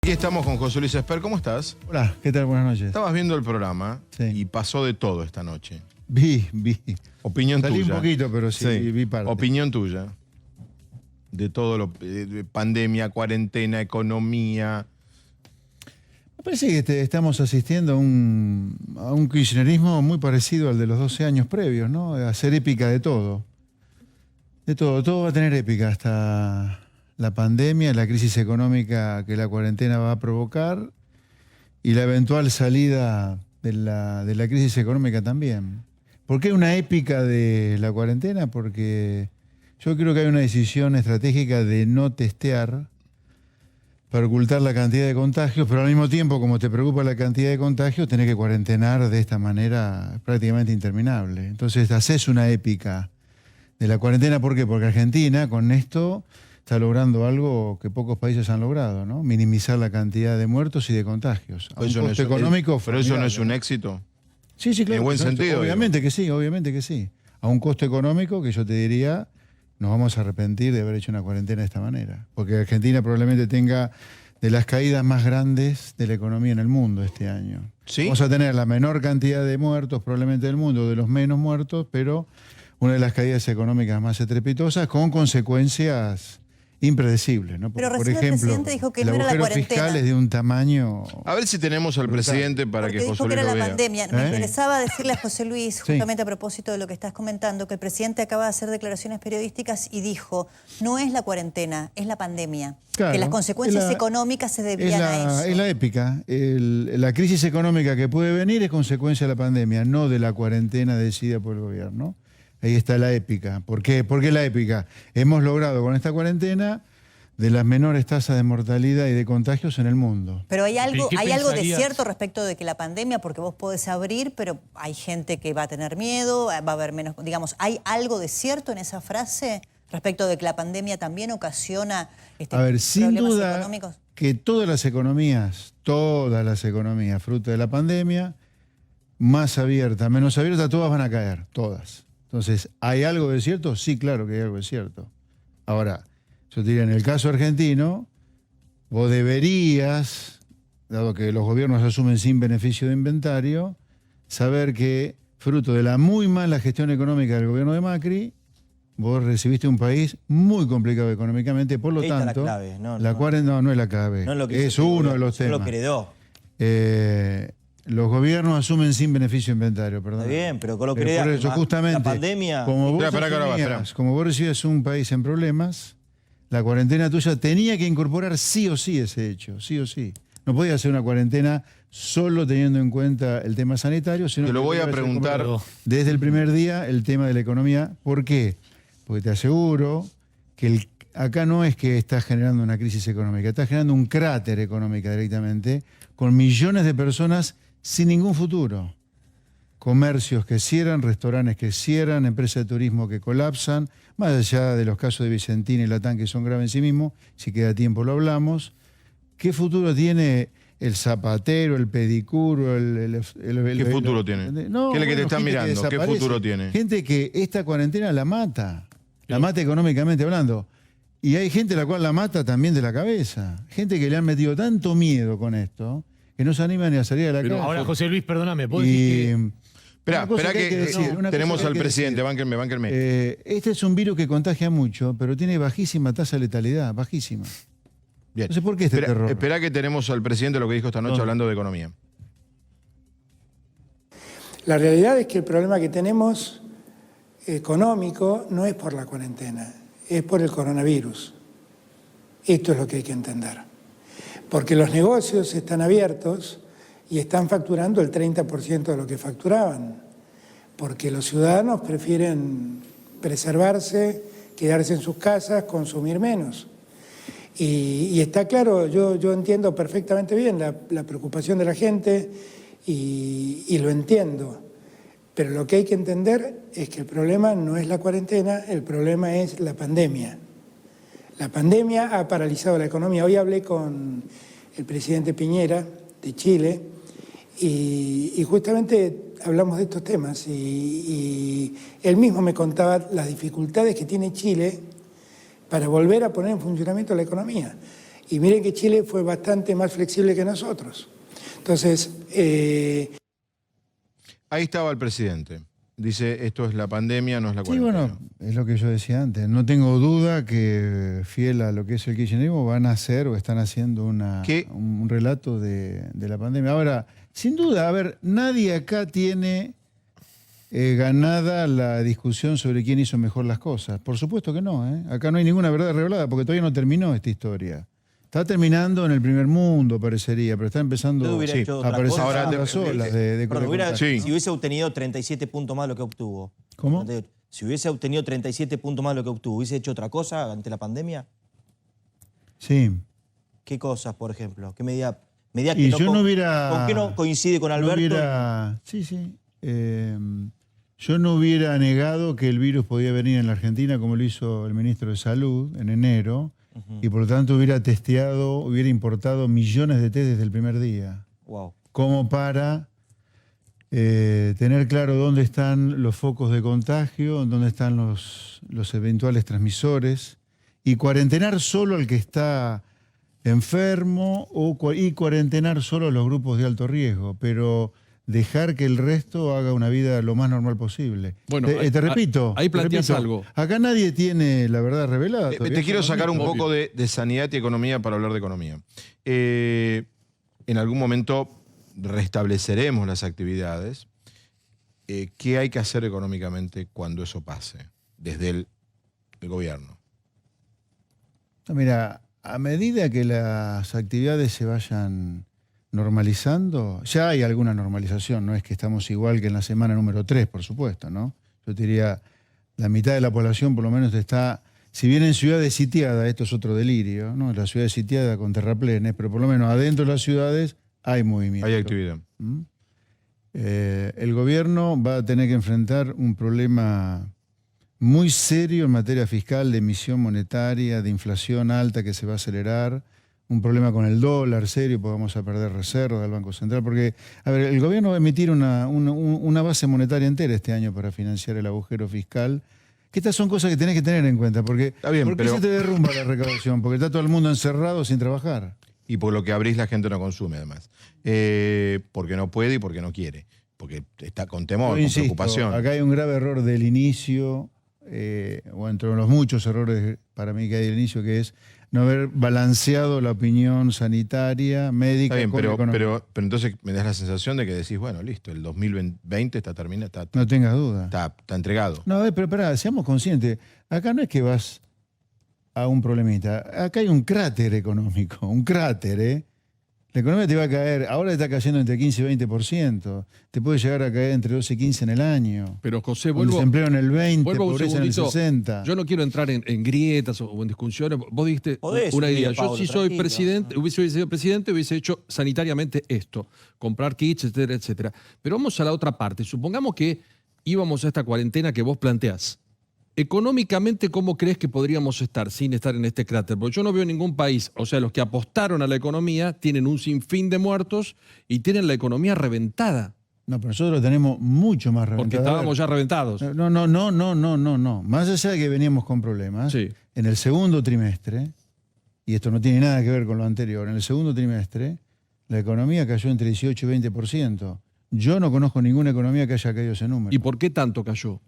Aquí estamos con José Luis Esper. ¿Cómo estás? Hola, ¿qué tal? Buenas noches. Estabas viendo el programa y pasó de todo esta noche. Vi. Opinión Salí tuya. un poquito, pero sí, vi parte. Opinión tuya. De todo lo... pandemia, cuarentena, economía... Me parece que estamos asistiendo a un kirchnerismo muy parecido al de los 12 años previos, ¿no? A hacer épica de todo. De todo. Todo va a tener épica hasta la pandemia, la crisis económica que la cuarentena va a provocar y la eventual salida de la crisis económica también. ¿Por qué una épica de la cuarentena? Porque yo creo que hay una decisión estratégica de no testear para ocultar la cantidad de contagios, pero al mismo tiempo, como te preocupa la cantidad de contagios, tenés que cuarentenar de esta manera prácticamente interminable. Entonces, haces una épica de la cuarentena. ¿Por qué? Porque Argentina, con esto, está logrando algo que pocos países han logrado, ¿no? Minimizar la cantidad de muertos y de contagios. A un costo económico pero eso no es un éxito. Sí, claro. En buen sentido. Obviamente que sí. A un costo económico que yo te diría, nos vamos a arrepentir de haber hecho una cuarentena de esta manera. Porque Argentina probablemente tenga de las caídas más grandes de la economía en el mundo este año. ¿Sí? Vamos a tener la menor cantidad de muertos probablemente del mundo, de los menos muertos, pero una de las caídas económicas más estrepitosas con consecuencias impredecibles, ¿no? Pero por recién ejemplo, el presidente dijo que el no era la agujero cuarentena. fiscal es de un tamaño... A ver si tenemos al presidente para Porque que dijo José que Luis era lo la vea. pandemia. Me interesaba decirle a José Luis, Sí. justamente a propósito de lo que estás comentando, que el presidente acaba de hacer declaraciones periodísticas y dijo, no es la cuarentena, es la pandemia. Claro, que las consecuencias económicas se debían a eso. Es la épica. La crisis económica que puede venir es consecuencia de la pandemia, no de la cuarentena decidida por el gobierno. Ahí está la épica. ¿Por qué? ¿Por qué la épica? Hemos logrado con esta cuarentena de las menores tasas de mortalidad y de contagios en el mundo. Pero hay algo de cierto respecto de que la pandemia, porque vos podés abrir, pero hay gente que va a tener miedo, va a haber menos, digamos, ¿hay algo de cierto en esa frase respecto de que la pandemia también ocasiona sin problemas duda económicos? Que todas las economías, fruto de la pandemia, más abiertas, menos abiertas, todas van a caer, todas. Entonces, ¿hay algo de cierto? Sí, claro que hay algo de cierto. Ahora, yo te diría, en el caso argentino, vos deberías, dado que los gobiernos asumen sin beneficio de inventario, saber que, fruto de la muy mala gestión económica del gobierno de Macri, vos recibiste un país muy complicado económicamente, por lo tanto... la clave, no es la clave, no es lo que es uno de los temas. Lo que heredó. Los gobiernos asumen sin beneficio de inventario, perdón. Está bien, pero con lo que heredó, por eso, justamente, la pandemia... como vos recibías un país en problemas, la cuarentena tuya tenía que incorporar sí o sí ese hecho, sí o sí. No podía hacer una cuarentena solo teniendo en cuenta el tema sanitario, sino Te lo voy a preguntar desde el primer día el tema de la economía. ¿Por qué? Porque te aseguro que acá no es que estás generando una crisis económica, estás generando un cráter económico directamente, con millones de personas sin ningún futuro. Comercios que cierran, restaurantes que cierran, empresas de turismo que colapsan, más allá de los casos de Vicentín y Latán, que son graves en sí mismos, si queda tiempo lo hablamos. ¿Qué futuro tiene el zapatero, el pedicuro, ¿Qué futuro tiene? ¿Qué es lo que te están mirando? ¿Qué futuro tiene? Gente que esta cuarentena la mata económicamente hablando. Y hay gente a la cual la mata también de la cabeza. Gente que le han metido tanto miedo con esto que no se animan ni a salir a la calle. Ahora, José Luis, perdóname, ¿vos decís que... Espera que tenemos al presidente, bánquenme. Este es un virus que contagia mucho, pero tiene bajísima tasa de letalidad, bajísima. Bien. No sé por qué este terror. Espera que tenemos al presidente lo que dijo esta noche hablando de economía. La realidad es que el problema que tenemos económico no es por la cuarentena, es por el coronavirus. Esto es lo que hay que entender. Porque los negocios están abiertos y están facturando el 30% de lo que facturaban, porque los ciudadanos prefieren preservarse, quedarse en sus casas, consumir menos. Y está claro, yo entiendo perfectamente bien la preocupación de la gente y lo entiendo, pero lo que hay que entender es que el problema no es la cuarentena, el problema es la pandemia. La pandemia ha paralizado la economía. Hoy hablé con el presidente Piñera de Chile y justamente hablamos de estos temas y él mismo me contaba las dificultades que tiene Chile para volver a poner en funcionamiento la economía. Y miren que Chile fue bastante más flexible que nosotros. Entonces... Ahí estaba el presidente. Dice, esto es la pandemia, no es la cuarentena. Sí, bueno, es lo que yo decía antes. No tengo duda que, fiel a lo que es el kirchnerismo, van a hacer o están haciendo un relato de la pandemia. Ahora, sin duda, a ver, nadie acá tiene ganada la discusión sobre quién hizo mejor las cosas. Por supuesto que no, ¿eh? Acá no hay ninguna verdad revelada, porque todavía no terminó esta historia. Está terminando en el primer mundo, parecería, pero está empezando a aparecer las olas de Si hubiese obtenido 37 puntos más de lo que obtuvo. ¿Cómo? Si hubiese obtenido 37 puntos más de lo que obtuvo, ¿hubiese hecho otra cosa ante la pandemia? Sí. ¿Qué cosas, por ejemplo? ¿Qué medida que no hubiera... ¿Con qué no coincide con Alberto? Sí. Yo no hubiera negado que el virus podía venir en la Argentina como lo hizo el ministro de Salud en enero. Y por lo tanto hubiera importado millones de test desde el primer día. Wow. Como para tener claro dónde están los focos de contagio, dónde están los eventuales transmisores, y cuarentenar solo al que está enfermo y cuarentenar solo a los grupos de alto riesgo, pero dejar que el resto haga una vida lo más normal posible. Bueno, te repito. Ahí planteas algo. Acá nadie tiene la verdad revelada. Te quiero sacar un poco de sanidad y economía para hablar de economía. En algún momento restableceremos las actividades. ¿Qué hay que hacer económicamente cuando eso pase desde el gobierno? Mira, a medida que las actividades se vayan normalizando, ya hay alguna normalización, no es que estamos igual que en la semana número 3, por supuesto, ¿no? Yo te diría, la mitad de la población por lo menos está, si bien en ciudades sitiadas, esto es otro delirio, ¿no? La ciudad sitiada con terraplenes, pero por lo menos adentro de las ciudades hay movimiento. Hay actividad. El gobierno va a tener que enfrentar un problema muy serio en materia fiscal, de emisión monetaria, de inflación alta que se va a acelerar, un problema con el dólar serio, porque vamos a perder reservas del Banco Central, porque, a ver, el gobierno va a emitir una base monetaria entera este año para financiar el agujero fiscal, que estas son cosas que tenés que tener en cuenta, porque ¿por qué se te derrumba la recaudación? Porque está todo el mundo encerrado sin trabajar. Y por lo que abrís la gente no consume, además. Porque no puede y porque no quiere. Porque está con temor, con preocupación. Acá hay un grave error del inicio, o entre los muchos errores para mí que hay del inicio, que es no haber balanceado la opinión sanitaria, médica, está bien, pero entonces me das la sensación de que decís, bueno, listo, el 2020 está terminado. No tengas duda. Está entregado. No, pero pará, seamos conscientes. Acá no es que vas a un problemita. Acá hay un cráter económico, un cráter, ¿eh? La economía te va a caer, ahora está cayendo entre 15 y 20%, te puede llegar a caer entre 12 y 15 en el año. Pero José, desempleo en el 20, pobreza en el 60. Yo no quiero entrar en grietas o en discusiones. Vos dijiste una idea. Yo si soy presidente, hubiese sido presidente, hubiese hecho sanitariamente esto, comprar kits, etcétera, etcétera. Pero vamos a la otra parte. Supongamos que íbamos a esta cuarentena que vos planteás. Económicamente, ¿cómo crees que podríamos estar sin estar en este cráter? Porque yo no veo ningún país, o sea, los que apostaron a la economía tienen un sinfín de muertos y tienen la economía reventada. No, pero nosotros tenemos mucho más reventado. Porque estábamos ya reventados. No. Más allá de que veníamos con problemas, sí. En el segundo trimestre, y esto no tiene nada que ver con lo anterior, en el segundo trimestre la economía cayó entre 18 y 20%. Yo no conozco ninguna economía que haya caído ese número. ¿Y por qué tanto cayó?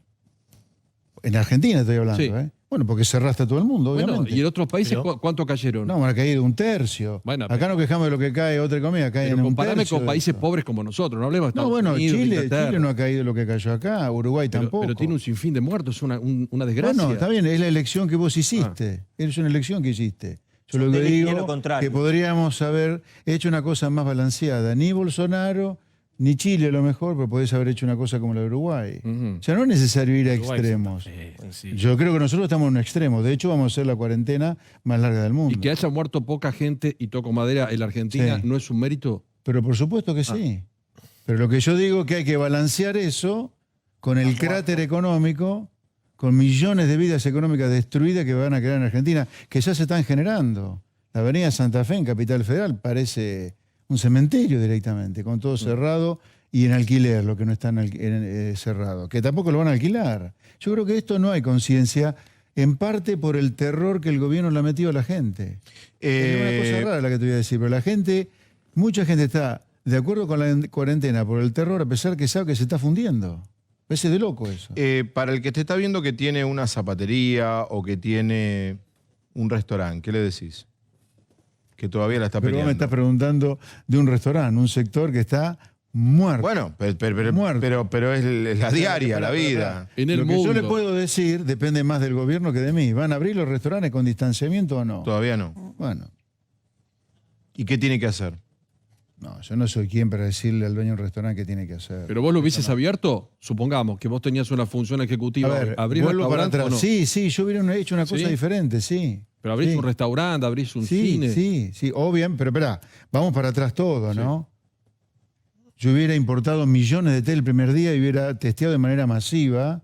En Argentina estoy hablando, sí. ¿eh? Bueno, porque cerraste a todo el mundo, obviamente. Bueno, ¿y en otros países cuánto cayeron? No, ha caído un tercio. Bueno, acá no quejamos de lo que cae otra economía, cae en un tercio. Comparame con países pobres como nosotros, no hablemos de Estados Unidos, Chile no ha caído lo que cayó acá, Uruguay tampoco. Pero tiene un sinfín de muertos, una desgracia. Bueno, está bien, es la elección que vos hiciste. Es una elección que hiciste. Yo lo que digo que podríamos haber hecho una cosa más balanceada. Ni Bolsonaro, ni Chile a lo mejor, pero podés haber hecho una cosa como la de Uruguay. O sea, no es necesario ir a extremos. Sí. Yo creo que nosotros estamos en un extremo. De hecho, vamos a hacer la cuarentena más larga del mundo. Y que haya muerto poca gente, y toco madera, en la Argentina, ¿no es un mérito? Pero por supuesto que sí. Pero lo que yo digo es que hay que balancear eso con el cráter económico, con millones de vidas económicas destruidas que van a quedar en Argentina, que ya se están generando. La avenida Santa Fe en Capital Federal parece un cementerio directamente, con todo cerrado y en alquiler, lo que no está cerrado, que tampoco lo van a alquilar. Yo creo que esto no hay conciencia. en parte por el terror que el gobierno le ha metido a la gente. Es una cosa rara la que te voy a decir, pero la gente, mucha gente está de acuerdo con la cuarentena por el terror, a pesar que sabe que se está fundiendo. Parece de loco eso. Para el que te está viendo que tiene una zapatería o que tiene un restaurante, ¿qué le decís? Que todavía la está Pero peleando. vos me estás preguntando de un restaurante, un sector que está muerto. Bueno, Muerto. pero es la diaria, la vida. En el Lo que mundo. yo le puedo decir depende más del gobierno que de mí. ¿Van a abrir los restaurantes con distanciamiento o no? Todavía no. Bueno, ¿Y qué tiene que hacer? no, yo no soy quien para decirle al dueño de un restaurante qué tiene que hacer. Pero vos lo hubieses abierto, supongamos que vos tenías una función ejecutiva. A ver, ¿Abrís vuelvo para restaurante atrás. o no? Sí, yo hubiera hecho una cosa ¿Sí? diferente, sí. Pero abrís Sí. un restaurante, abrís un Sí, cine. sí, obvio, pero espera, vamos para atrás todo, ¿no? Yo hubiera importado millones de test el primer día y hubiera testeado de manera masiva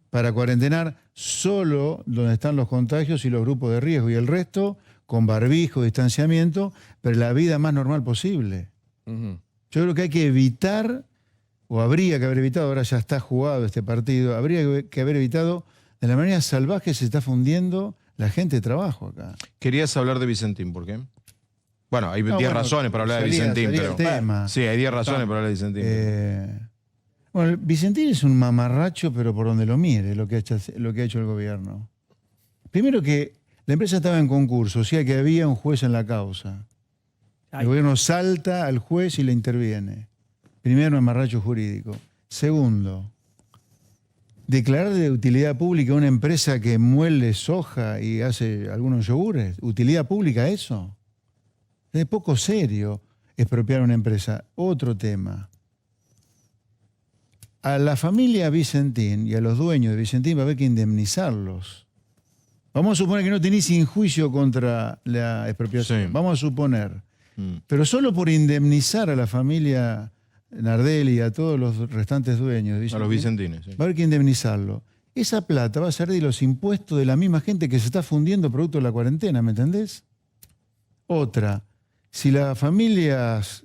para cuarentenar solo donde están los contagios y los grupos de riesgo y el resto con barbijo, distanciamiento, pero la vida más normal posible. Ujú. Yo creo que hay que evitar, o habría que haber evitado, ahora ya está jugado este partido, habría que haber evitado, de la manera salvaje se está fundiendo la gente de trabajo acá. Querías hablar de Vicentín, ¿por qué? Bueno, hay 10 razones para hablar de Vicentín, salía pero... el tema. Sí, hay 10 razones para hablar de Vicentín. Bueno, Vicentín es un mamarracho, pero por donde lo mire, lo que ha hecho el gobierno. Primero que la empresa estaba en concurso, o sea que había un juez en la causa. El gobierno salta al juez y le interviene. Primero, mamarracho jurídico. Segundo, declarar de utilidad pública a una empresa que muele soja y hace algunos yogures. ¿Utilidad pública eso? Es poco serio expropiar una empresa. Otro tema. A la familia Vicentín y a los dueños de Vicentín va a haber que indemnizarlos. Vamos a suponer que no tenéis sin juicio contra la expropiación. Sí. Vamos a suponer. Pero solo por indemnizar a la familia Nardelli y a todos los restantes dueños de Vicentín, A los vicentines, sí. va a haber que indemnizarlo. Esa plata va a ser de los impuestos de la misma gente que se está fundiendo producto de la cuarentena, ¿me entendés? Otra, si las familias,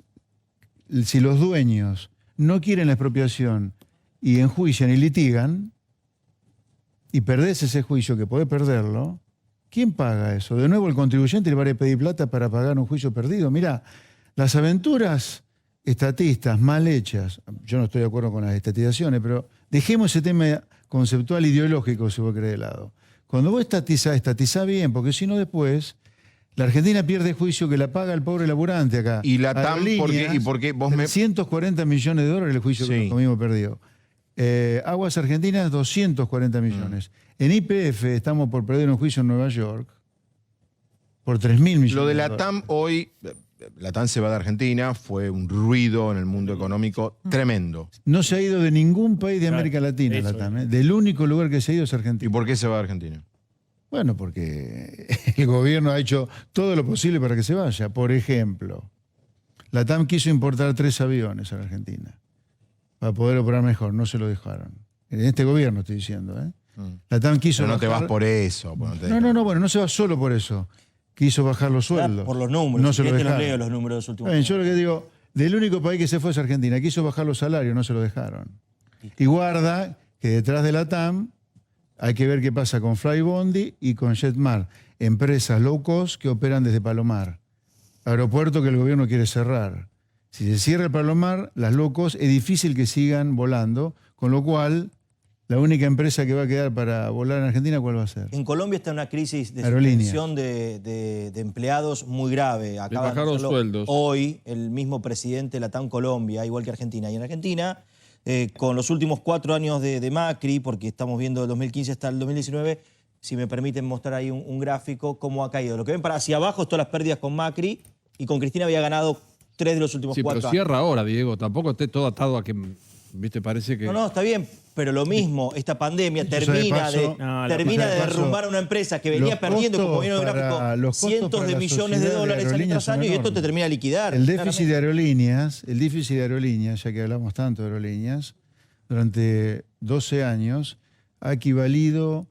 si los dueños no quieren la expropiación y enjuician y litigan, y perdés ese juicio, que podés perderlo, ¿quién paga eso? De nuevo el contribuyente le va a pedir plata para pagar un juicio perdido. Mirá, las aventuras estatistas mal hechas, yo no estoy de acuerdo con las estatizaciones, pero dejemos ese tema conceptual ideológico, si vos querés, de lado. Cuando vos estatizá bien, porque si no después la Argentina pierde juicio que la paga el pobre laburante acá. Y la TAM, Aerolíneas, ¿por qué vos me...? 340 millones de dólares el juicio que Sí. nos comimos perdido. Aguas Argentinas, 240 millones. En YPF estamos por perder un juicio en Nueva York por 3.000 millones. Lo de la dólares. TAM hoy, la TAM se va de Argentina, fue un ruido en el mundo económico tremendo. No se ha ido de ningún país de América Latina, eso la TAM. ¿Eh? Del único lugar que se ha ido es ¿Y Argentina. por qué se va de Argentina? Bueno, porque el gobierno ha hecho todo lo posible para que se vaya. Por ejemplo, la TAM quiso importar 3 aviones a la Argentina para poder operar mejor. No se lo dejaron. En este gobierno estoy diciendo. La TAM quiso Pero no te bajar- vas por eso. pues No, bueno, no se va solo por eso. Quiso bajar los sueldos. Por los números. No se lo Fíjate, no dejaron. leo los números de los últimos Yo lo que digo, del único país que se fue es Argentina. Quiso bajar los salarios, no se lo dejaron. Y guarda que detrás de la TAM hay que ver qué pasa con Flybondi y con Jetmar, empresas low cost que operan desde Palomar. Aeropuerto que el gobierno quiere cerrar. Si se cierra el Palomar, las low cost es difícil que sigan volando, con lo cual la única empresa que va a quedar para volar en Argentina, ¿cuál va a ser? En Colombia está una crisis de Aerolíneas. suspensión de empleados muy grave. Acaban de bajaron hacerlo sueldos. hoy el mismo presidente de la TAM Colombia, igual que Argentina. Y en Argentina, con los últimos 4 años de Macri, porque estamos viendo del 2015 hasta el 2019, si me permiten mostrar ahí un gráfico, cómo ha caído. Lo que ven para hacia abajo es todas las pérdidas con Macri, y con Cristina había ganado 3 de los últimos Sí, 4 pero años. cierra ahora, Diego. Tampoco esté todo atado a que, viste, parece que... No, está bien, pero lo mismo, esta pandemia Dicho sea termina de de, paso- No, termina dicho de sea de paso, derrumbar una empresa que venía los perdiendo, como costos vieron en el para- gráfico, los costos cientos para de la millones de sociedad de dólares año aerolíneas tras son año, y esto enormes. te termina de liquidar. El déficit de aerolíneas, ya que hablamos tanto de aerolíneas, durante 12 años ha equivalido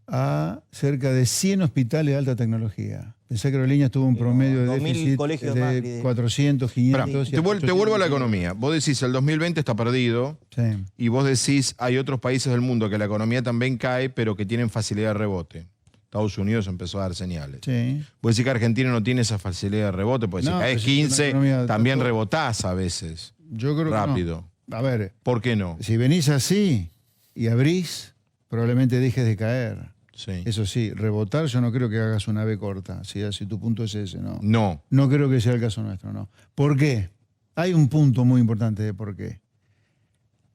a cerca de 100 hospitales de alta tecnología. Pensá que Aerolíneas tuvo un promedio de 2000 déficit colegios Macri de de- 400, 500... Te vuelvo a la economía. Vos decís, el 2020 está perdido, Sí. y vos decís, hay otros países del mundo que la economía también cae, pero que tienen facilidad de rebote. Estados Unidos empezó a dar señales. Sí. Vos decís que Argentina no tiene esa facilidad de rebote, porque No, si caes pues es una 15, economía también tampoco- rebotás a veces. Yo creo Rápido. que no. A ver, ¿Por qué no? si venís así y abrís, probablemente dejes de caer. Sí. Eso sí, rebotar yo no creo que hagas una B corta, si tu punto es ese, ¿no? No. No creo que sea el caso nuestro, no. ¿Por qué? Hay un punto muy importante de por qué.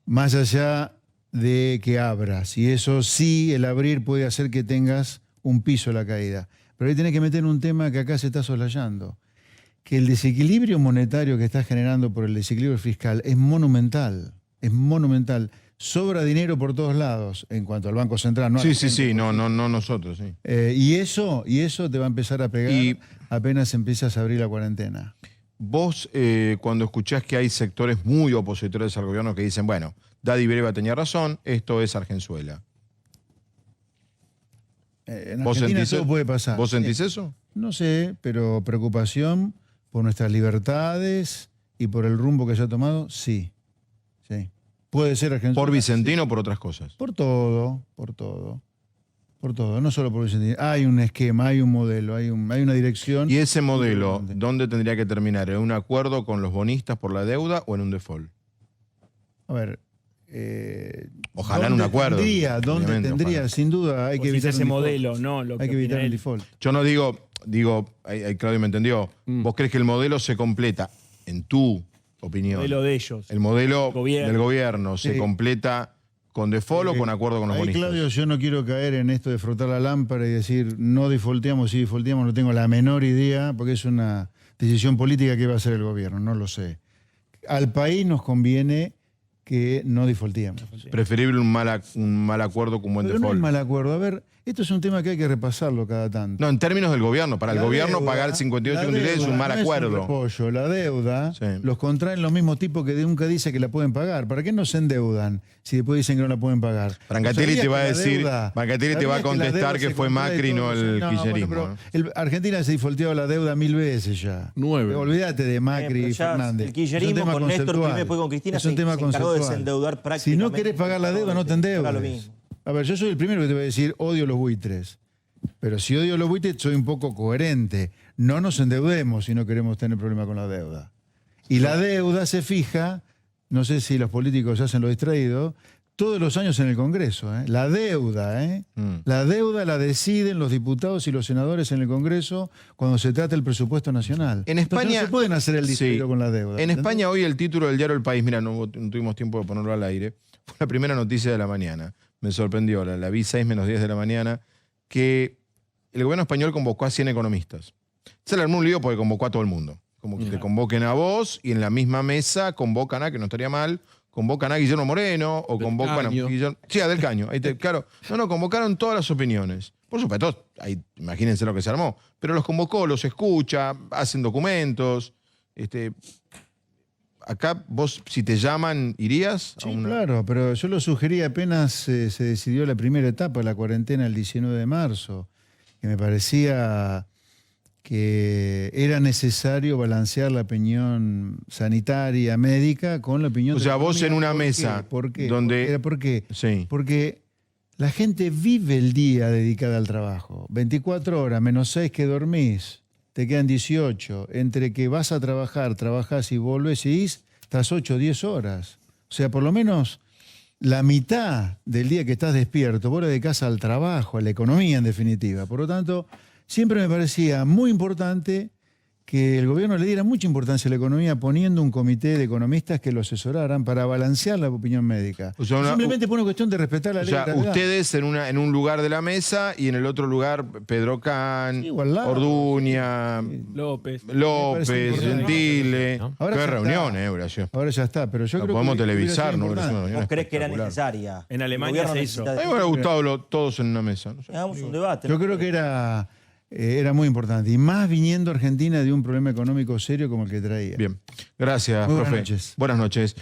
Más allá de que abras, y eso sí, el abrir puede hacer que tengas un piso a la caída. Pero ahí tenés que meter un tema que acá se está soslayando, que el desequilibrio monetario que estás generando por el desequilibrio fiscal es monumental, es monumental. Sobra dinero por todos lados en cuanto al Banco Central. No a Sí, la sí, gente, sí, no nosotros, sí. y eso te va a empezar a pegar Y- apenas empiezas a abrir la cuarentena. Vos, cuando escuchás que hay sectores muy opositores al gobierno que dicen, bueno, Daddy Breva tenía razón, esto es Argenzuela. En ¿Vos Argentina sentís, todo puede pasar. ¿Vos sentís Sí. eso? No sé, pero preocupación por nuestras libertades y por el rumbo que se ha tomado, sí. Sí. Puede ser Argentina. ¿Por Vicentino o por otras cosas? Por todo, por todo. Por todo, no solo por Vicentino. Hay un esquema, hay un modelo, hay una dirección. ¿Y ese modelo, importante. dónde tendría que terminar? ¿En un acuerdo con los bonistas por la deuda o en un default? A ver. Ojalá en un acuerdo, ¿Dónde obviamente, tendría? ojalá. Sin duda, hay Vos que decís evitar ese un default. modelo, ¿no? Lo Hay que evitar opina el él. default. Yo no digo, ahí Claudio me entendió. ¿Vos crees que el modelo se completa, en tu opinión? Modelo de ellos. El modelo Gobierno. del gobierno se Sí. completa con default o con acuerdo con los Ahí, bonistas. Claudio, yo no quiero caer en esto de frotar la lámpara y decir no defaulteamos, si defaulteamos, no tengo la menor idea, porque es una decisión política que va a hacer el gobierno, no lo sé. Al país nos conviene que no defaulteemos. Preferible un mal acuerdo con un buen Pero no default. es mal acuerdo. A ver, esto es un tema que hay que repasarlo cada tanto. No, en términos del gobierno. Para el La gobierno deuda- pagar 58 la 53 es un deuda mal no acuerdo. un repollo. La deuda Sí. los contraen los mismos tipos que nunca dice que la pueden pagar. ¿Para qué no se endeudan si después dicen que no la pueden pagar? Brancatelli ¿Sabías te va que a la decir, deuda- Brancatelli te va a ¿sabías que la contestar deuda que se fue contrae Macri, no todos los el años? kirchnerismo, Bueno, pero Argentina se defaulteó la deuda 1000 veces ya. 9. Olvídate de Macri Pero y ya Fernández. el kirchnerismo Es un tema con Néstor conceptual. primero, después con Cristina, Es un se tema encargó de conceptual. desendeudar Si no prácticamente querés pagar la deuda, no te Ahora endeudes. lo mismo. A ver, yo soy el primero que te voy a decir odio los buitres. Pero si odio los buitres, soy un poco coherente. No nos endeudemos si no queremos tener problema con la deuda. Y la deuda se fija, no sé si los políticos se hacen lo distraído, todos los años en el Congreso. La deuda, la deuda la deciden los diputados y los senadores en el Congreso cuando se trata el presupuesto nacional. En Entonces, España no se pueden hacer el distrito sí. con la deuda. En ¿entendés? España hoy el título del diario El País, mira, no tuvimos tiempo de ponerlo al aire, fue la primera noticia de la mañana. Me sorprendió, la vi 6 menos 10 de la mañana, que el gobierno español convocó a 100 economistas. Se le armó un lío porque convocó a todo el mundo. Como que te convoquen a vos y en la misma mesa convocan a, que no estaría mal, convocan a Guillermo Moreno o Del convocan, bueno, Caño. sí, a Del Caño. Ahí claro, no, convocaron todas las opiniones. Por supuesto, ahí, imagínense lo que se armó. Pero los convocó, los escucha, hacen documentos. Acá vos, si te llaman, ¿irías? Sí, claro, pero yo lo sugerí apenas se decidió la primera etapa de la cuarentena el 19 de marzo, que me parecía que era necesario balancear la opinión sanitaria, médica, con la opinión... O sea, vos en una ¿Por qué? mesa ¿Por qué? donde- ¿Por qué? Sí. Porque la gente vive el día dedicada al trabajo. 24 horas, menos 6 que dormís, te quedan 18. Entre que vas a trabajar, trabajás y volvés y estás 8 o 10 horas. O sea, por lo menos la mitad del día que estás despierto, vos le dedicás al trabajo, a la economía en definitiva. Por lo tanto, siempre me parecía muy importante que el gobierno le diera mucha importancia a la economía poniendo un comité de economistas que lo asesoraran para balancear la opinión médica. O sea, Simplemente por una cuestión de respetar la O ley sea, de gravedad. ustedes en un lugar de la mesa y en el otro lugar Pedro Can, Sí, o al lado. Orduña, López. López, importante. Gentile. Ahora Qué ya reunión, está. Horacio. Ahora ya está, pero yo La creo podemos que hubiera televisar, sido ¿no? Es una importante. reunión ¿Vos crees que era espectacular. necesaria? En Alemania El gobierno se hizo. necesita A mí de- me hubiera gustado todos en una mesa. No sé. Hagamos un debate. Yo creo que era muy importante. Y más viniendo Argentina de un problema económico serio como el que traía. Bien. Gracias, Muy buenas profe. noches. Buenas noches.